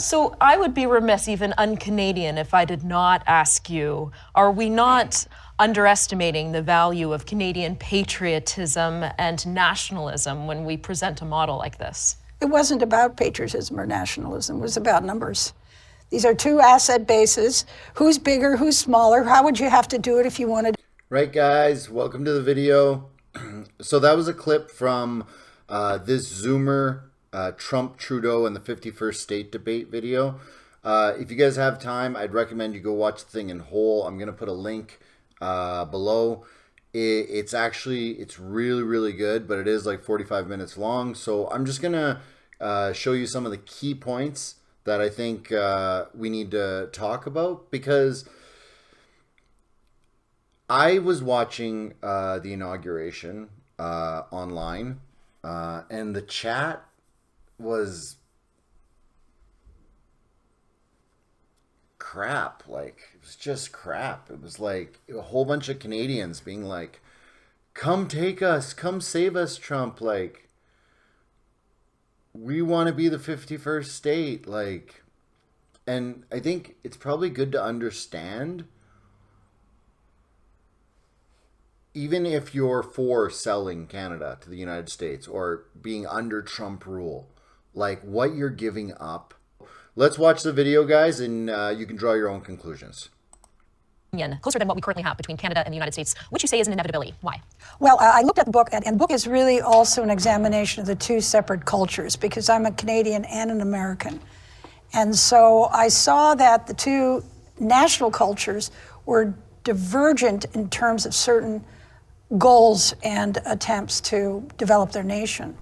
So I would be remiss, even un-Canadian, if I did not ask you, are we not underestimating the value of Canadian patriotism and nationalism when we present a model like this? It wasn't about patriotism or nationalism, it was about numbers. These are two asset bases. Who's bigger, who's smaller? How would you have to do it if you wanted? Right, guys, welcome to the video. So that was a clip from this Zoomer Trump, Trudeau, and the 51st state debate video. If you guys have time, I'd recommend you go watch the thing in whole. I'm going to put a link below. It's really, really good, but it is like 45 minutes long. So I'm just going to show you some of the key points that I think we need to talk about, because I was watching the inauguration online, and the chat was crap. Like, it was just crap. It was like a whole bunch of Canadians being like, come take us, come save us, Trump. Like, we want to be the 51st state. Like, and I think it's probably good to understand, even if you're for selling Canada to the United States or being under Trump rule, like what you're giving up. Let's watch the video, guys, and you can draw your own conclusions. Closer than what we currently have between Canada and the United States, which you say is an inevitability. Why? Well, I looked at the book, and the book is really also an examination of the two separate cultures, because I'm a Canadian and an American. And so I saw that the two national cultures were divergent in terms of certain goals and attempts to develop their nation.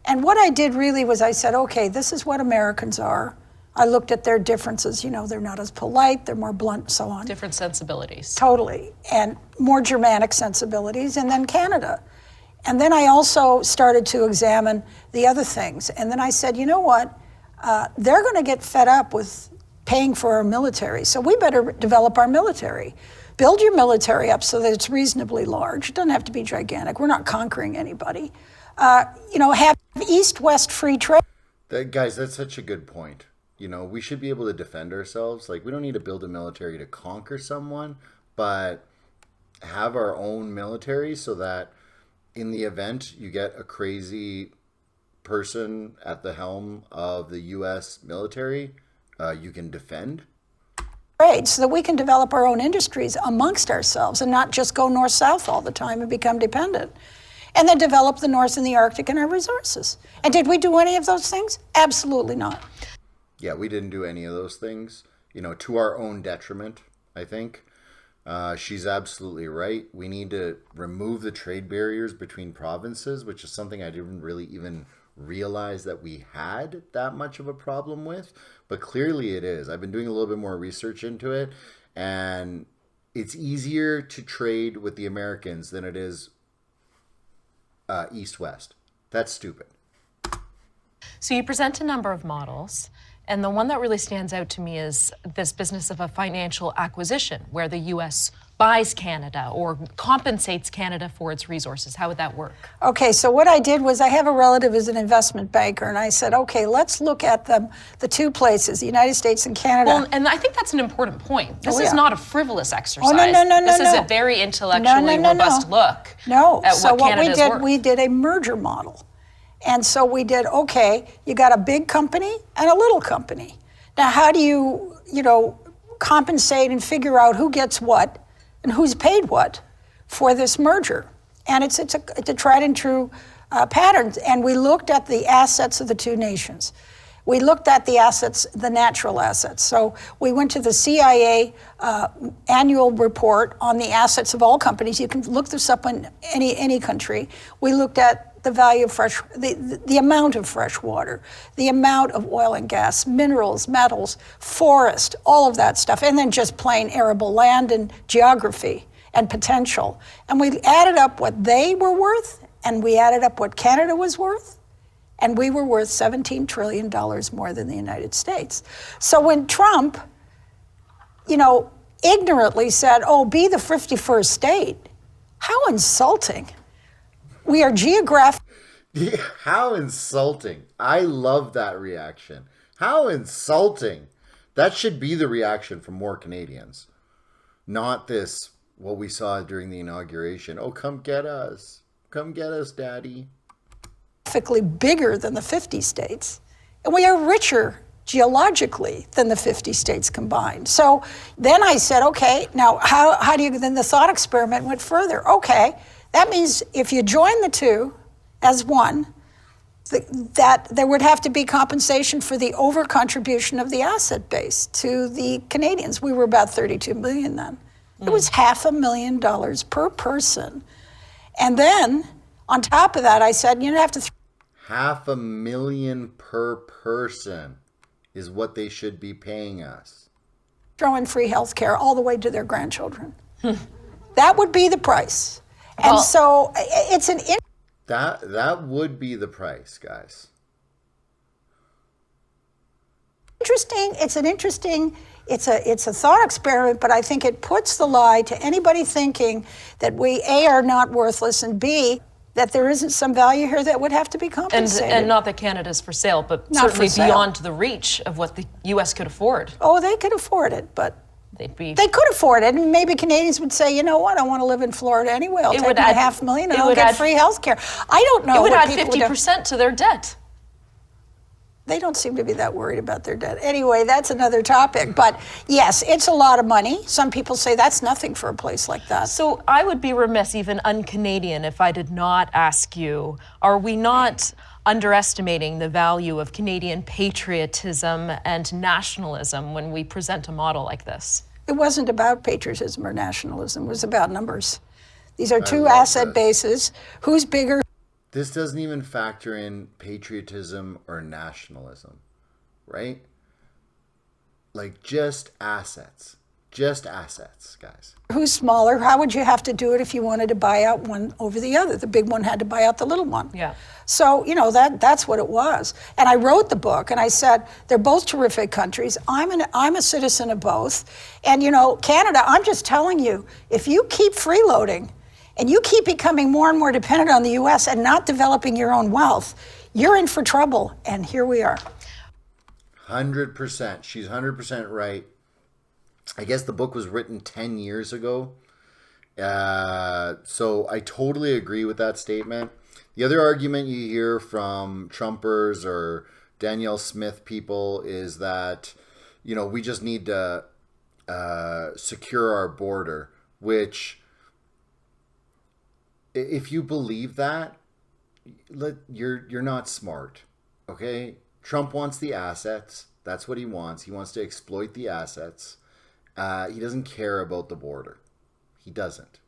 And what I did really was I said, okay, this is what Americans are. I looked at their differences. You know, they're not as polite, they're more blunt, and so on. Different sensibilities. Totally. And more Germanic sensibilities, and then Canada. And then I also started to examine the other things. And then I said, you know what? They're going to get fed up with paying for our military, so we better develop our military. Build your military up so that it's reasonably large. It doesn't have to be gigantic. We're not conquering anybody. Have East-West free trade. Guys, that's such a good point. You know, we should be able to defend ourselves. Like, we don't need to build a military to conquer someone, but have our own military so that in the event you get a crazy person at the helm of the U.S. military, you can defend. Trade, so that we can develop our own industries amongst ourselves and not just go north-south all the time and become dependent. And then develop the North and the Arctic and our resources. And did we do any of those things? Absolutely not. Yeah, we didn't do any of those things, you know, to our own detriment, I think. She's absolutely right. We need to remove the trade barriers between provinces, which is something I didn't really even realize that we had that much of a problem with, but clearly it is. I've been doing a little bit more research into it, and it's easier to trade with the Americans than it is East-West. That's stupid. So you present a number of models, and the one that really stands out to me is this business of a financial acquisition, where the U.S. buys Canada or compensates Canada for its resources. How would that work? Okay, so what I did was I have a relative who's an investment banker, and I said, okay, let's look at the two places, the United States and Canada. Well, and I think that's an important point. This is not a frivolous exercise. Oh, no. This is a very intellectually robust look at so what Canada's worth. We did a merger model. And so we did, okay, you got a big company and a little company. Now, how do you compensate and figure out who gets what and who's paid what for this merger? And it's a tried and true pattern. And we looked at the assets of the two nations. We looked at the assets, the natural assets. So we went to the CIA annual report on the assets of all companies. You can look this up in any country. We looked at the value of the amount of fresh water, the amount of oil and gas, minerals, metals, forest, all of that stuff, and then just plain arable land and geography and potential. And we added up what they were worth, and we added up what Canada was worth, and we were worth $17 trillion more than the United States. So when Trump, ignorantly said, oh, be the 51st state, how insulting. We are geographic. Yeah, how insulting. I love that reaction. How insulting. That should be the reaction from more Canadians. Not this, what we saw during the inauguration. Oh, come get us. Come get us, Daddy. Geographically bigger than the 50 states, and we are richer geologically than the 50 states combined. So then I said, okay, now how do you, then the thought experiment went further. Okay, that means if you join the two as one, that there would have to be compensation for the over-contribution of the asset base to the Canadians. We were about 32 million then. It was $500,000 per person. And then, on top of that, I said, you have to $500,000 per person is what they should be paying us. throw in free health care all the way to their grandchildren. That would be the price. And Well, so it's an That would be the price, guys. it's a thought experiment, but I think it puts the lie to anybody thinking that we, A, are not worthless, and B, that there isn't some value here that would have to be compensated. And not that Canada's for sale, but Not for certainly sale. beyond the reach of what the U.S. could afford. Oh, they could afford it, but They'd be. they could afford it, and maybe Canadians would say, you know what, I want to live in Florida anyway. I'll It take would my add- $500,000 and it I'll would get add- free health care. I don't know It would what add people would do. 50% to their debt. They don't seem to be that worried about their debt. Anyway, that's another topic. But yes, it's a lot of money. Some people say that's nothing for a place like that. So I would be remiss, even un-Canadian, if I did not ask you, are we not underestimating the value of Canadian patriotism and nationalism when we present a model like this? It wasn't about patriotism or nationalism. It was about numbers. These are two love asset this. bases. Who's bigger? This doesn't even factor in patriotism or nationalism, right? Like just assets. Just assets, guys. Who's smaller? How would you have to do it if you wanted to buy out one over the other? The big one had to buy out the little one. Yeah. So, that's what it was. And I wrote the book and I said, they're both terrific countries. I'm a citizen of both. And, Canada, I'm just telling you, if you keep freeloading and you keep becoming more and more dependent on the U.S. and not developing your own wealth, you're in for trouble. And here we are. 100%. She's 100% right. I guess the book was written 10 years ago. So I totally agree with that statement. The other argument you hear from Trumpers or Danielle Smith people is that, we just need to secure our border, which, if you believe that, you're not smart, okay? Trump wants the assets. That's what he wants. He wants to exploit the assets. He doesn't care about the border. He doesn't.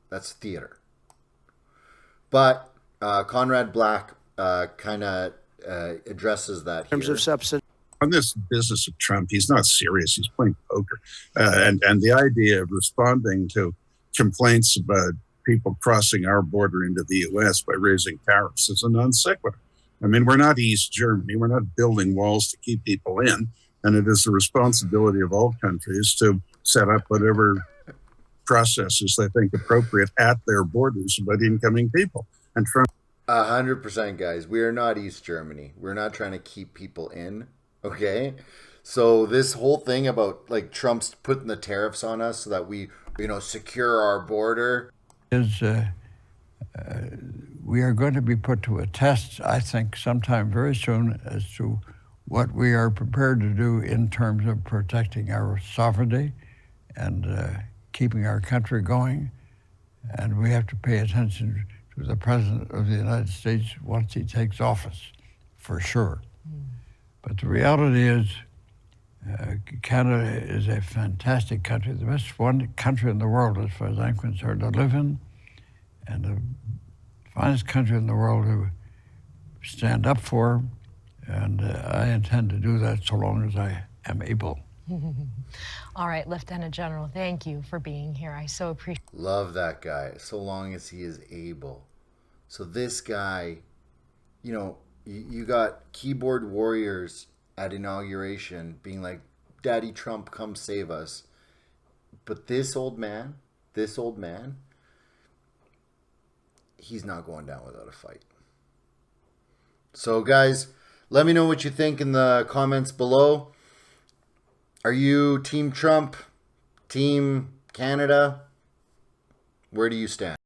That's theater. But Conrad Black kind of addresses that here. In terms of substance. On this business of Trump, he's not serious. He's playing poker. And the idea of responding to complaints about people crossing our border into the U.S. by raising tariffs is a non sequitur. I mean, we're not East Germany. We're not building walls to keep people in. And it is the responsibility of all countries to set up whatever processes they think appropriate at their borders about incoming people. And Trump 100%, guys. We are not East Germany. We're not trying to keep people in, okay? So this whole thing about like Trump's putting the tariffs on us so that we, secure our border. We are going to be put to a test, I think, sometime very soon as to what we are prepared to do in terms of protecting our sovereignty and keeping our country going. And we have to pay attention to the President of the United States once he takes office, for sure. But the reality is, Canada is a fantastic country, the best country in the world as far as I'm concerned to live in, and the finest country in the world to stand up for. And I intend to do that so long as I am able. All right, Lieutenant General, thank you for being here. I so appreciate it. Love that guy, so long as he is able. So this guy, you got keyboard warriors at inauguration being like, Daddy Trump, come save us. But this old man, he's not going down without a fight. So guys, Let me know what you think in the comments below. Are you Team Trump? Team Canada? Where do you stand?